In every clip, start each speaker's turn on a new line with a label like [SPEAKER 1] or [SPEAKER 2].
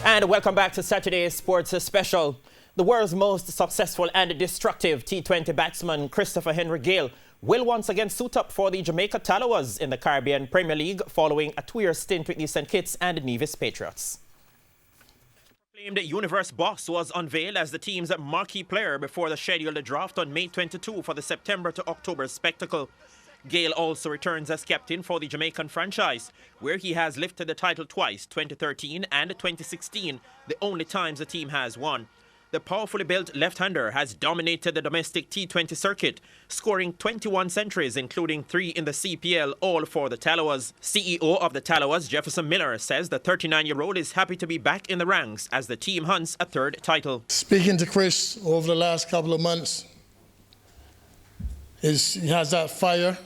[SPEAKER 1] And welcome back to Saturday's Sports Special. The world's most successful and destructive T20 batsman, Christopher Henry Gayle, will once again suit up for the Jamaica Tallawahs in the Caribbean Premier League following a 2-year stint with the St. Kitts and Nevis Patriots. Proclaimed Universe Boss was unveiled as the team's marquee player before the scheduled draft on May 22 for the September to October spectacle. Gayle also returns as captain for the Jamaican franchise, where he has lifted the title twice, 2013 and 2016, the only times the team has won. The powerfully built left-hander has dominated the domestic T20 circuit, scoring 21 centuries, including 3 in the CPL, all for the Tallawahs. CEO of the Tallawahs, Jefferson Miller, says the 39-year-old is happy to be back in the ranks as the team hunts a third title.
[SPEAKER 2] Speaking to Chris over the last couple of months, he has that fire,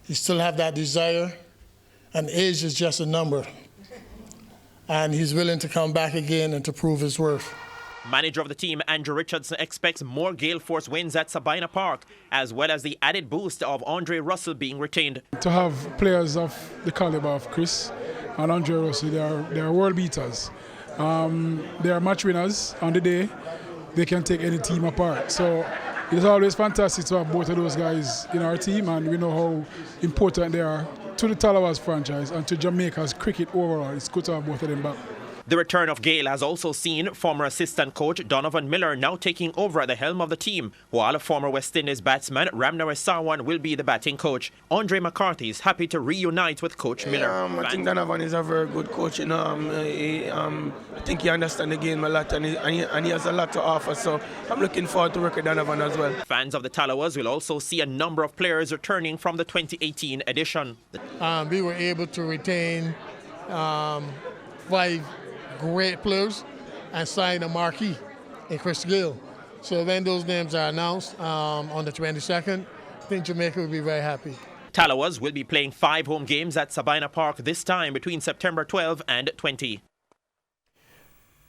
[SPEAKER 2] he still have that desire, and age is just a number. And he's willing to come back again and to prove his worth.
[SPEAKER 1] Manager of the team, Andrew Richardson, expects more Gale Force wins at Sabina Park, as well as the added boost of Andre Russell being retained.
[SPEAKER 3] To have players of the caliber of Chris and Andre Russell, they are world beaters. They are match winners on the day. They can take any team apart. So it's always fantastic to have both of those guys in our team, and we know how important they are to the Tallawahs franchise and to Jamaica's cricket overall. It's good to have both of them back.
[SPEAKER 1] The return of Gayle has also seen former assistant coach Donovan Miller now taking over at the helm of the team, while former West Indies batsman Ramnawaz Sarwan will be the batting coach. Andre McCarthy is happy to reunite with Coach Miller.
[SPEAKER 4] I think Donovan is a very good coach. I think he understands the game a lot, and he has a lot to offer. So I'm looking forward to working with Donovan as well.
[SPEAKER 1] Fans of the Tallawahs will also see a number of players returning from the 2018 edition.
[SPEAKER 2] We were able to retain 5 great players and sign a marquee in Chris Gayle. So when those names are announced on the 22nd, I think Jamaica will be very happy.
[SPEAKER 1] Tallawahs will be playing 5 home games at Sabina Park this time between September 12 and 20.